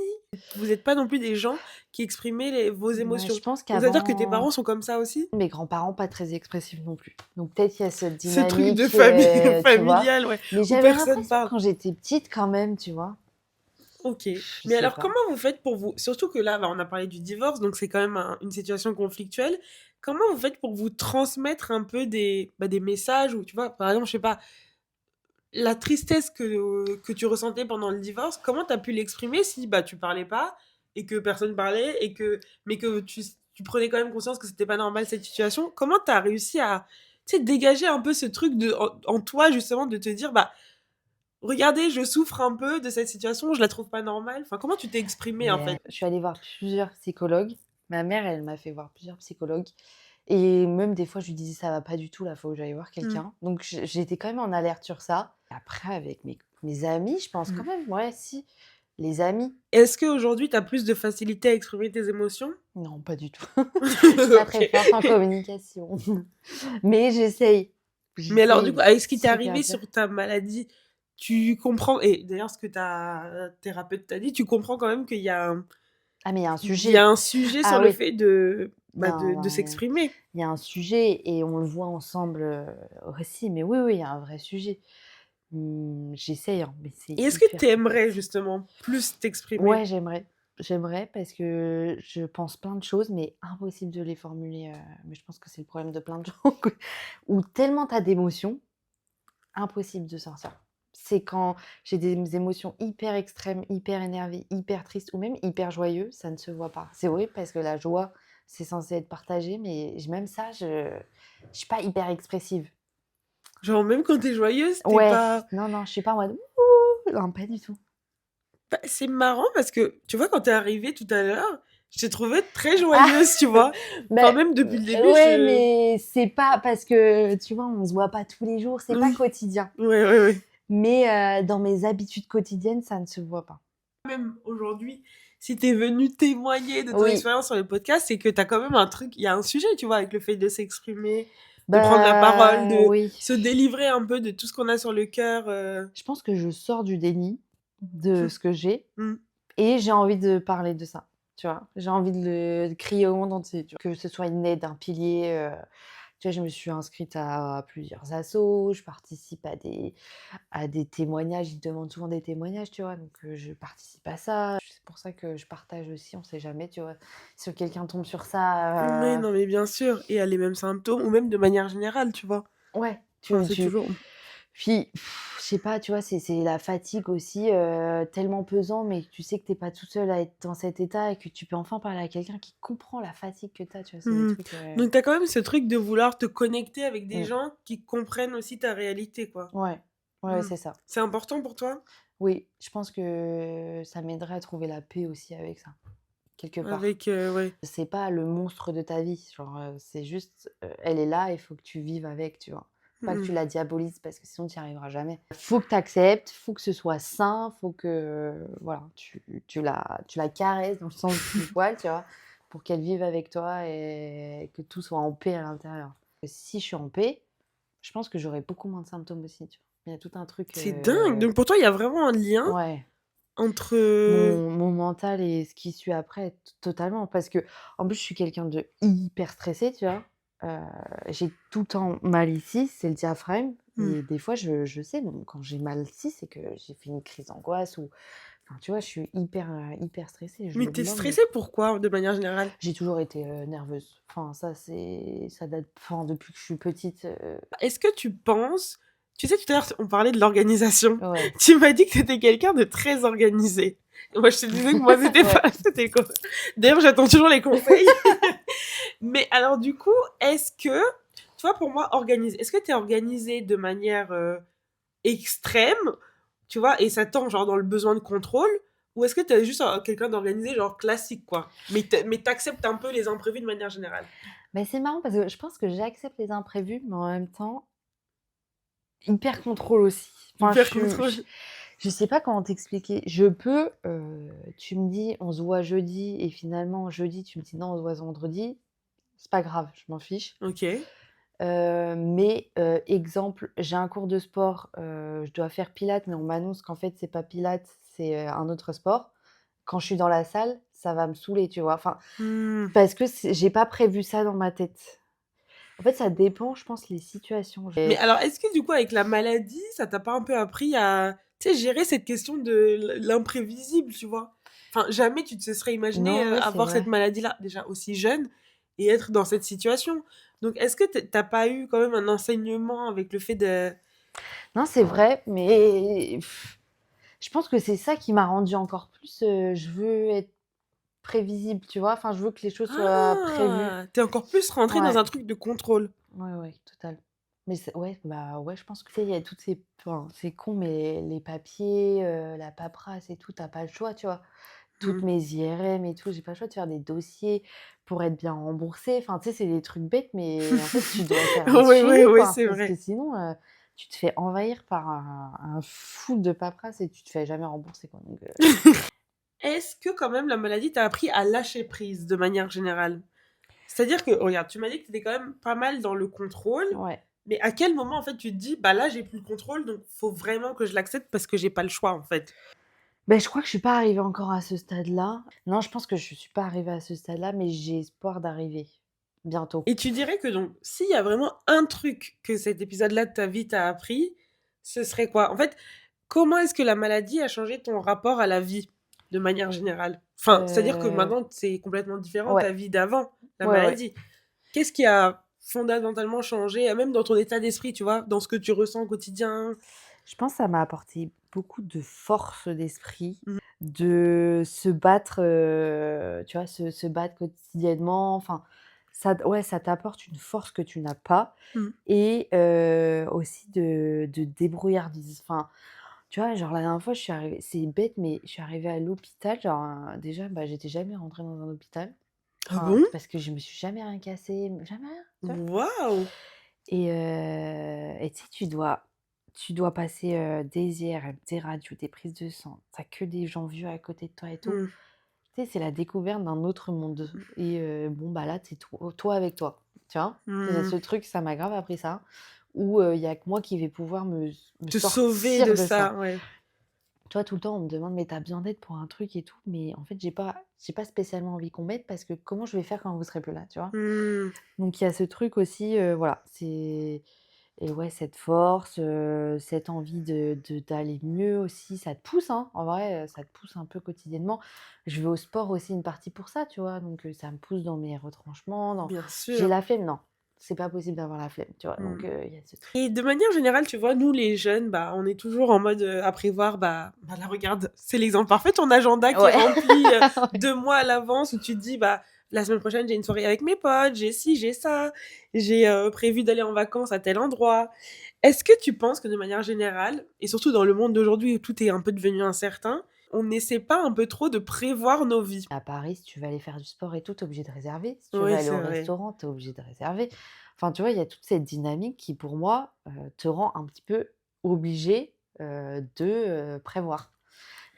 vous êtes pas non plus des gens qui exprimaient vos Ouais, émotions. je pense Donc ça veut dire que tes qu'avant parents sont comme ça aussi? mes grands-parents pas très expressifs non plus. Donc peut-être il y a cette Ce truc de dynamique, famille tu vois? familiale, ouais, Mais où j'avais personne l'impression parle. quand j'étais petite quand même, tu vois? OK. Je Mais sais alors, pas. comment vous faites pour vous surtout que là, bah, on a parlé du divorce, donc c'est quand même une situation conflictuelle. Comment vous faites pour vous transmettre un peu des messages ou tu vois, par exemple, je sais pas, la tristesse que tu ressentais pendant le divorce, comment tu as pu l'exprimer si bah, tu parlais pas et que personne parlait mais que tu prenais quand même conscience que c'était pas normal cette situation? Comment tu as réussi à, tu sais, dégager un peu ce truc en toi justement de te dire bah regardez, je souffre un peu de cette situation, je la trouve pas normale. Enfin, comment tu t'es exprimée en fait? Je suis allée voir plusieurs psychologues. Ma mère, elle m'a fait voir plusieurs psychologues et même des fois, je lui disais: «Ça va pas du tout là, faut que j'aille voir Mmh. quelqu'un». Donc j'étais quand même en alerte sur ça. Après avec mes amis, je pense quand Mmh. même, ouais, si, les amis, Est-ce qu'aujourd'hui tu as plus de facilité à exprimer tes émotions? non, pas du tout. Je suis pas très OK. forte en communication, mais j'essaye. Mais alors du J'essaye, coup, mais avec ce qui t'est super arrivé dur. sur ta maladie, tu comprends et d'ailleurs ce que ta thérapeute t'a dit, tu comprends quand même qu'il y a Ah mais il y a un il y a sujet. un sujet sur Ah le oui, fait de, bah, non, de non, s'exprimer. il y a un sujet et on le voit ensemble, aussi, mais oui, oui, il y a un vrai sujet. J'essaye, hein, mais c'est Et est-ce que tu hyper aimerais complexe. justement plus t'exprimer? Ouais, j'aimerais. J'aimerais parce que je pense plein de choses, mais impossible de les formuler, mais je pense que c'est le problème de plein de gens, quoi. Où tellement tu as d'émotions, impossible de sortir. C'est quand j'ai des émotions hyper extrêmes, hyper énervées, hyper tristes ou même hyper joyeux, ça ne se voit pas. C'est horrible parce que la joie, c'est censé être partagé, mais même ça, je suis pas hyper expressive. Genre même quand tu es joyeuse, tu Ouais, pas non, non, je suis pas en mode: «Wouhou!» Non, pas du tout. bah, c'est marrant parce que tu vois quand tu es arrivée tout à l'heure, je t'ai trouvée très Ah! joyeuse, tu vois? Enfin Beh, même depuis le début, ouais, je mais c'est pas parce que, tu vois, on se voit pas tous les jours, c'est pas oui, quotidien. ouais, ouais, ouais. Mais dans mes habitudes quotidiennes, ça ne se voit pas. Même aujourd'hui, si tu es venue témoigner de ton Oui, expérience sur le podcast, c'est que tu as quand même un truc il y a un sujet, tu vois? Avec le fait de s'exprimer, de prendre la parole, bah, de oui. se délivrer un peu de tout ce qu'on a sur le cœur, Je pense que je sors du déni de ce que j'ai Mmh. et j'ai envie de parler de ça, tu vois? J'ai envie de crier au monde entier, tu vois? Que ce soit une aide, un pilier, tu vois, je me suis inscrite à plusieurs assos, je participe à des témoignages, ils demandent souvent des témoignages, tu vois? Donc je participe à ça. C'est pour ça que je partage aussi, on sait jamais, tu vois? Si quelqu'un tombe sur Mais ça, non, mais bien sûr et a les mêmes symptômes ou même de manière générale, tu vois? ouais, Enfin, tu c'est tu toujours puis je sais pas, tu vois, c'est la fatigue aussi, tellement pesant, mais tu sais que tu es pas toute seule à être dans cet état et que tu peux enfin parler à quelqu'un qui comprend la fatigue que tu as, tu vois? C'est des mmh. trucs, Donc tu as quand même ce truc de vouloir te connecter avec des mmh, gens qui comprennent aussi ta réalité, quoi. ouais, ouais, Mmh. c'est ça. C'est important pour toi? Oui, je pense que ça m'aiderait à trouver la paix aussi avec ça, quelque part. Avec, ouais. C'est pas le monstre de ta vie, genre, c'est juste, elle est là, il faut que tu vives avec, tu vois? Pas que tu Mmh. la diabolises parce que sinon tu y arriveras jamais. Faut que tu acceptes, faut que ce soit sain, faut que, voilà, tu la caresses dans le sens du poil, tu vois? Pour qu'elle vive avec toi et que tout soit en paix à l'intérieur. Si je suis en paix, je pense que j'aurai beaucoup moins de symptômes aussi, tu vois? Il y a tout un truc, C'est dingue! Donc pour toi, il y a vraiment un lien ouais. entre, Mon mental et ce qui suit après, totalement. Parce que en plus, je suis quelqu'un de hyper stressé, tu vois? Heu, j'ai tout le temps mal ici, c'est le diaphragme mmh. et des fois, je sais, bon, quand j'ai mal ici, c'est que j'ai fait une crise d'angoisse ou enfin, tu vois? Je suis hyper, hyper stressée, je Mais le tu es nomme. stressée pourquoi, de manière générale? J'ai toujours été, nerveuse. Enfin, ça date enfin, depuis que je suis petite, Est-ce que tu penses tu sais, tout à l'heure, on parlait de l'organisation. ouais. Tu m'as dit que tu étais quelqu'un de très organisé. Et moi, je te disais que moi, c'était pas Ouais. c'était quoi? D'ailleurs, j'attends toujours les conseils. Mais alors du coup, est-ce que tu vois, pour moi, organiser est-ce que tu es organisée de manière, extrême, tu vois? Et ça tend genre dans le besoin de contrôle? Ou est-ce que tu es juste, quelqu'un d'organisé genre classique, quoi? Mais tu acceptes un peu les imprévus de manière générale? Mais c'est marrant parce que je pense que j'accepte les imprévus, mais en même temps, hyper contrôle aussi. Enfin, Hyper contrôle. je sais pas comment t'expliquer. Je peux, tu me dis: «On se voit jeudi» et finalement jeudi, tu me dis: «Non, on se voit vendredi», c'est pas grave, je m'en fiche. OK. Mais exemple, j'ai un cours de sport, je dois faire pilates, mais on m'annonce qu'en fait, c'est pas pilates, c'est, un autre sport. Quand je suis dans la salle, ça va me saouler, tu vois? Enfin, Mmh. parce que j'ai pas prévu ça dans ma tête. En fait, ça dépend, je pense, les situations. Mais alors, est-ce que du coup, avec la maladie, ça t'a pas un peu appris à, tu sais, gérer cette question de l'imprévisible, tu vois? Enfin, jamais tu te serais imaginé Non, ouais, c'est avoir cette vrai. maladie-là, déjà aussi jeune, et être dans cette situation. Donc, est-ce que t'as pas eu quand même un enseignement avec le fait de... Non, c'est vrai, mais je pense que c'est ça qui m'a rendue encore plus, je veux être prévisible, tu vois? Enfin, je veux que les choses soient prévues. Ah! T'es encore plus rentrée dans Ouais, un truc de contrôle. ouais, ouais, total. Mais ouais, bah, ouais, je pense que, tu sais, il y a toutes ces enfin, c'est con, mais les papiers, la paperasse et tout, tu pas le choix, tu vois? Toutes Mmh. mes IRM et tout, j'ai pas le choix de faire des dossiers pour être bien remboursée. Enfin, tu sais, c'est des trucs bêtes, mais en fait, tu dois faire des Oui, oui, suivis, oui, quoi, c'est parce que vrai. sinon, tu te fais envahir par un full de paperasse et tu te fais jamais rembourser, quoi, donc Est-ce que quand même la maladie t'a appris à lâcher prise de manière générale? C'est-à-dire que, regarde, tu m'as dit que tu étais quand même pas mal dans le contrôle, ouais. mais à quel moment, en fait, tu te dis, bah là, j'ai plus le contrôle, donc faut vraiment que je l'accepte parce que j'ai pas le choix, en fait. Ben je crois que je suis pas arrivée encore à ce stade-là. Non, je pense que je suis pas arrivée à ce stade-là, mais j'ai espoir d'arriver bientôt. Et tu dirais que donc, s'il y a vraiment un truc que cet épisode-là de ta vie t'a appris, ce serait quoi? En fait, comment est-ce que la maladie a changé ton rapport à la vie, de manière générale? Enfin, c'est-à-dire que Heu, maintenant, c'est complètement différent ouais, ta vie d'avant la ouais, ouais. maladie. Qu'est-ce qui a fondamentalement changé, même dans ton état d'esprit, tu vois? Dans ce que tu ressens au quotidien? Je pense que ça m'a apporté beaucoup de force d'esprit, Mmh. de se battre, tu vois, se battre quotidiennement. Enfin, ouais, ça t'apporte une force que tu n'as pas Mmh. et aussi de débrouillardise. Enfin, tu vois, genre la dernière fois, je suis arrivée c'est bête, mais je suis arrivée à l'hôpital, genre, déjà, bah, j'étais jamais rentrée dans un hôpital. Ah Enfin, bon? parce que je me suis jamais rien cassé, jamais rien, tu vois? Waouh! Et tu sais, tu dois passer, des IRM, des radios, des prises de sang. Tu que des gens vieux à côté de toi et tout. Mmh. Tu sais, c'est la découverte d'un autre monde et bon, bah, là, c'est toi avec toi, tu vois? C'est Mmh. ce truc, ça m'a grave appris ça, où, il y a que moi qui vais pouvoir me Te sauver sortir de de ça. ça, ouais. Tu vois, tout le temps, on me demande: «Mais tu as besoin d'aide pour un truc et tout?» mais en fait, j'ai pas spécialement envie qu'on m'aide parce que comment je vais faire quand vous serez plus là, tu vois? Mmh. Donc il y a ce truc aussi, voilà, c'est et ouais, cette force, cette envie d'aller mieux aussi, ça te pousse, hein, en vrai, ça te pousse un peu quotidiennement. Je vais au sport aussi une partie pour ça, tu vois? Donc ça me pousse dans mes retranchements, dans Bien j'ai sûr. la flemme, non, c'est pas possible d'avoir la flemme, tu vois? Donc Mmh. il y a ce truc. Et de manière générale, tu vois, nous les jeunes, bah, on est toujours en mode, à prévoir, bah, là regarde, c'est l'exemple parfait, ton agenda qui est Ouais. rempli, Ouais. 2 mois à l'avance où tu te dis: «Bah, la semaine prochaine, j'ai une soirée avec mes potes, j'ai ci, j'ai ça, j'ai, prévu d'aller en vacances à tel endroit». Est-ce que tu penses que de manière générale, et surtout dans le monde d'aujourd'hui où tout est un peu devenu incertain, on n'essaie pas un peu trop de prévoir nos vies? À Paris, si tu veux aller faire du sport et tout, tu es obligé de réserver. Si tu veux Oui, aller c'est au vrai. restaurant, tu es obligé de réserver. Enfin, tu vois, il y a toute cette dynamique qui, pour moi, te rend un petit peu obligé, de, prévoir.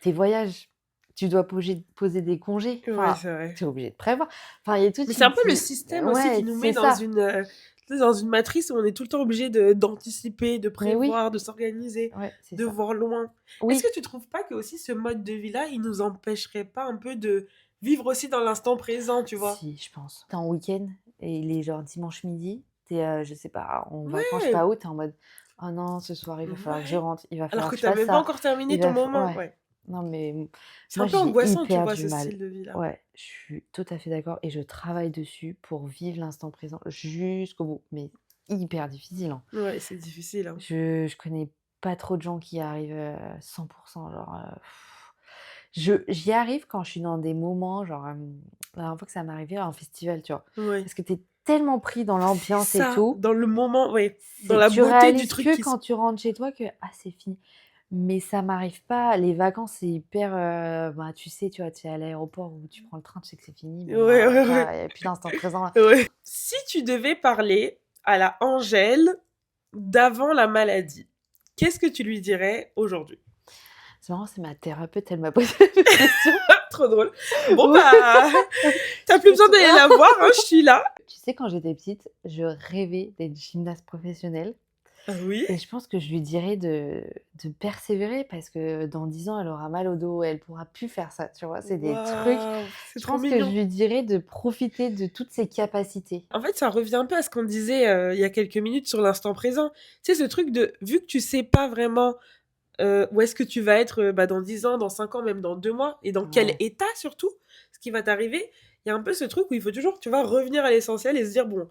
Tes voyages, tu dois poser des congés, Ouais, enfin, c'est vrai. tu es obligé de prévoir. Enfin, il y a toute Mais c'est un une peu le dy système aussi qui ouais, nous c'est met dans ça. une, tu sais, dans une matrice où on est tout le temps obligé de d'anticiper, de Mais oui, prévoir, de s'organiser, ouais, c'est de ça. voir loin. Est-ce que Oui. tu trouves pas que aussi ce mode de vie-là, il nous empêcherait pas un peu de vivre aussi dans l'instant présent, tu vois? Si, je pense. Tu es en week-end et il est genre dimanche midi, tu es, je sais pas, en vacances, je sais Ouais, pas où, tu es en mode: «Oh non, ce soir, il va falloir que je ouais. rentre, il va Alors falloir que que je tu as fasse même pas ça, encore terminé il ton va f» moment, ouais. ouais. Non, mais C'est un moi, peu j'ai angoissant, tu hyper vois, du ce mal. style de vie-là. Ouais, je suis tout à fait d'accord et je travaille dessus pour vivre l'instant présent jusqu'au bout, mais hyper difficile, hein. Ouais, c'est difficile, hein. Je connais pas trop de gens qui y arrivent, 100 genre, j'y arrive quand je suis dans des moments genre, la dernière fois que ça m'est arrivé à un festival, tu vois? Ouais. Parce que tu es tellement pris dans C'est l'ambiance et ça, tout, dans le moment, ouais, dans c'est la tu beauté du réalises truc que qui se... quand tu rentres chez toi que: «Ah, c'est fini». Mais ça m'arrive pas les vacances, c'est hyper, bah, tu sais, tu vois, tu es à l'aéroport ou tu prends le train, tu sais que c'est fini, Ouais, mais là, ouais, tu ouais. vois, il y a plus d'instant présent là. Ouais. Si tu devais parler à la Angèle d'avant la maladie, qu'est-ce que tu lui dirais aujourd'hui? C'est marrant, c'est ma thérapeute, elle m'a posé la même question. trop drôle. Bon, Ouais. bah, t'as plus besoin d'aller la voir, hein, je suis là. Tu sais, quand j'étais petite, je rêvais d'être gymnaste professionnelle Ah oui? et je pense que je lui dirais de persévérer parce que dans 10 ans, elle aura mal au dos, elle pourra plus faire ça, tu vois? C'est des trucs Waouh, c'est je trop pense que je mignon. lui dirais de profiter de toutes ses capacités. En fait, ça revient un peu à ce qu'on disait, il y a quelques minutes sur l'instant présent. Tu sais, ce truc de vu que tu sais pas vraiment, où est-ce que tu vas être, bah, dans 10 ans, dans 5 ans, même dans 2 mois et dans quel Ouais. état surtout, ce qui va t'arriver. Il y a un peu ce truc où il faut toujours, tu vois, revenir à l'essentiel et se dire: «Bon,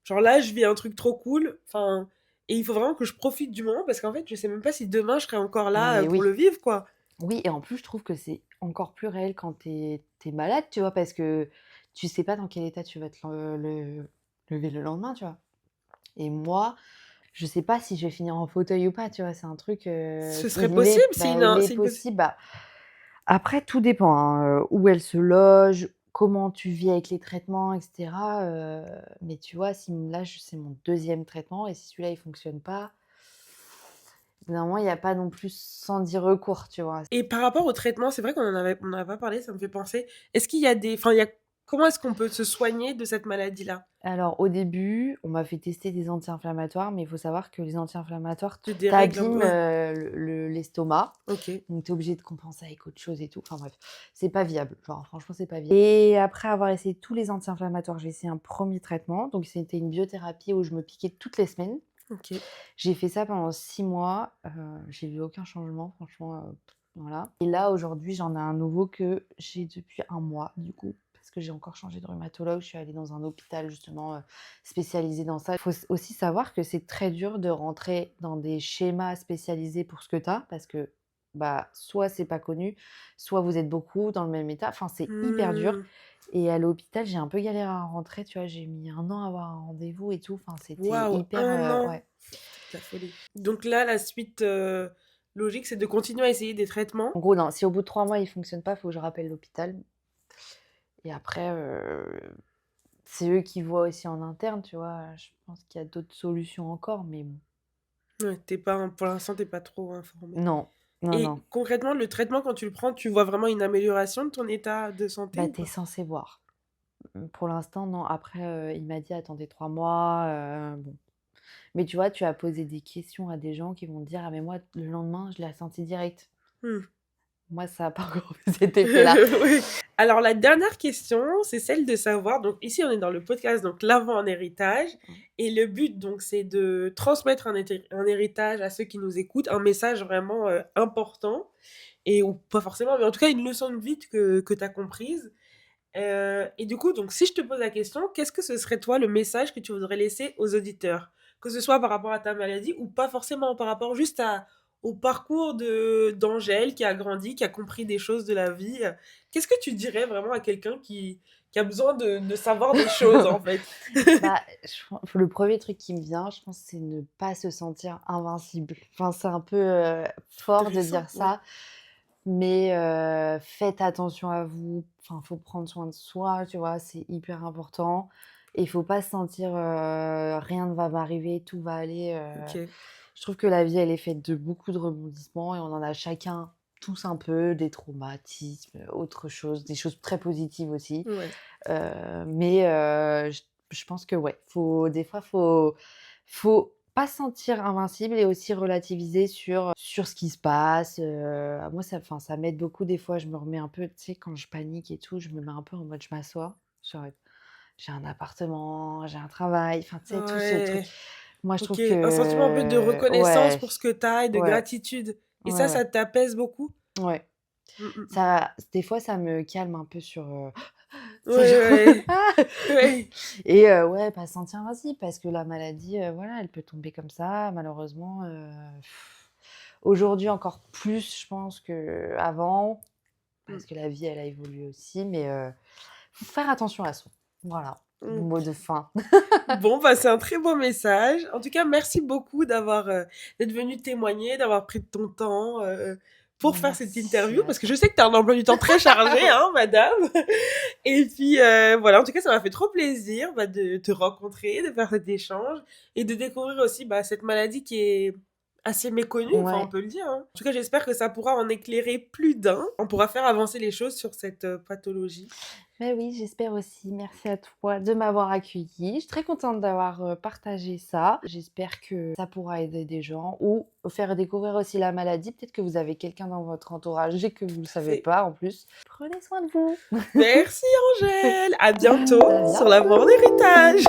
genre là, je vis un truc trop cool, enfin et il faut vraiment que je profite du moment parce qu'en fait, je sais même pas si demain je serai encore là, Mais pour le oui, vivre, quoi». oui et en plus, je trouve que c'est encore plus réel quand tu es malade, tu vois? Parce que tu sais pas dans quel état tu vas te lever le lendemain, tu vois? Et moi, je sais pas si je vais finir en fauteuil ou pas, tu vois? C'est un truc, Ce serait possible, il est c'est une possi possible, bah, après tout dépend, hein, où elle se loge, comment tu vis avec les traitements et cetera, mais tu vois, si là, c'est mon deuxième traitement et si celui-là, il fonctionne pas, normalement, il y a pas non plus 110 recours, tu vois? et par rapport au traitement, c'est vrai on en a pas parlé, ça me fait penser. Est-ce qu'il y a des enfin, il y a comment est-ce qu'on peut se soigner de cette maladie-là? Alors au début, on m'a fait tester des anti-inflammatoires, mais il faut savoir que les anti-inflammatoires Tu dérègles un peu? t'abîment, Ouais, l'estomac, OK. donc tu es obligé de compenser avec autre chose et tout. Enfin bref, c'est pas viable, genre franchement, c'est pas viable et après avoir essayé tous les anti-inflammatoires, j'ai essayé un premier traitement, donc c'était une biothérapie où je me piquais toutes les semaines. OK. J'ai fait ça pendant 6 mois, j'ai vu aucun changement franchement, voilà et là aujourd'hui, j'en ai un nouveau que j'ai depuis un mois du coup, parce que j'ai encore changé de rhumatologue. Je suis allée dans un hôpital justement, spécialisé dans ça. Il faut aussi savoir que c'est très dur de rentrer dans des schémas spécialisés pour ce que tu as parce que, bah, soit c'est pas connu, soit vous êtes beaucoup dans le même état, enfin c'est hyper dur Mmh. et à l'hôpital, j'ai un peu galéré à rentrer, tu vois? J'ai mis 1 an à avoir un rendez-vous et tout, enfin c'était Waouh, hyper, 1 an! ouais. C'est de la folie. Donc là, la suite, logique, c'est de continuer à essayer des traitements? En gros, non, si au bout de 3 mois, il fonctionne pas, il faut que je rappelle l'hôpital et après, c'est eux qui voient aussi en interne, tu vois? Je pense qu'il y a d'autres solutions encore, mais bon. Ouais, tu pas pour l'instant, tu pas trop informée. Non, non, non. Et concrètement, le traitement, quand tu le prends, tu vois vraiment une amélioration de ton état de santé Bah, ou tu es pas? censé voir. Pour l'instant, non. Après, il m'a dit: «Attendez 3 mois», bon. Mais tu vois, tu as posé des questions à des gens qui vont te dire: «Ah mais moi, le lendemain, je l'ai senti direct». Mmh. Moi, ça a pas encore fait cet effet-là. Oui. Alors la dernière question, c'est celle de savoir donc ici, on est dans le podcast, donc l'avant en héritage Mmh. et le but donc c'est de transmettre un héritage à ceux qui nous écoutent, un message vraiment, important et ou pas forcément, mais en tout cas une leçon de vie que tu as comprise. Et du coup, donc si je te pose la question, qu'est-ce que ce serait toi le message que tu voudrais laisser aux auditeurs? Que ce soit par rapport à ta maladie ou pas forcément, par rapport juste au parcours d'Angèle qui a grandi, qui a compris des choses de la vie. Qu'est-ce que tu dirais vraiment à quelqu'un qui a besoin de savoir des choses en fait? Bah, je pen le premier truc qui me vient, je pense, c'est ne pas se sentir invincible. Enfin, c'est un peu, fort de Intéressant, dire ouais. ça, mais faites attention à vous. Enfin, faut prendre soin de soi, tu vois? C'est hyper important et il faut pas se sentir, «Rien ne va m'arriver, tout va aller», OK. je trouve que la vie, elle est faite de beaucoup de rebondissements et on en a chacun, tous un peu, des traumatismes, autre chose, des choses très positives aussi. Ouais. Mais je pense que ouais, faut pas se sentir invincible et aussi relativiser sur ce qui se passe, moi ça enfin ça m'aide beaucoup des fois, je me remets un peu, tu sais, quand je panique et tout, je me mets un peu en mode je m'assois, genre j'ai un appartement, j'ai un travail, enfin tu sais tout ce truc. Ouais. Moi je OK. trouve Un sentiment un peu de que reconnaissance ouais, pour ce que tu as et de ouais, gratitude. Et ouais, ouais, ça t'apaise beaucoup? ouais. Mmh mh, mmh. Ça des fois ça me calme un peu sur, Ouais, tu sais genre ouais. Ouais. et ouais, pas se sentir invincible parce que la maladie, voilà, elle peut tomber comme ça malheureusement, aujourd'hui encore plus je pense qu'avant, Mmh. parce que la vie elle a évolué aussi, mais faut faire attention à soi. Voilà, mon mot OK. de fin. Bon, bah, c'est un très beau message. En tout cas, merci beaucoup d'être venu témoigner, d'avoir pris de ton temps, pour faire cette Merci interview à parce que je toi. sais que tu as un emploi du temps très chargé, hein, madame. Et puis, voilà, en tout cas, ça m'a fait trop plaisir, bah, de te rencontrer, de faire cet échange et de découvrir aussi, bah, cette maladie qui est assez méconnue, enfin, on Ouais. peut le dire, hein. En tout cas, j'espère que ça pourra en éclairer plus d'un. On pourra faire avancer les choses sur cette, pathologie. Bah oui, j'espère aussi. Merci à toi de m'avoir accueillie. Je suis très contente d'avoir, partagé ça. J'espère que ça pourra aider des gens ou faire découvrir aussi la maladie. Peut-être que vous avez quelqu'un dans votre entourage et que vous ne le savez Fait. pas en plus. Prenez soin de vous. Merci Angèle! À À bientôt sur La Voix en bientôt. héritage!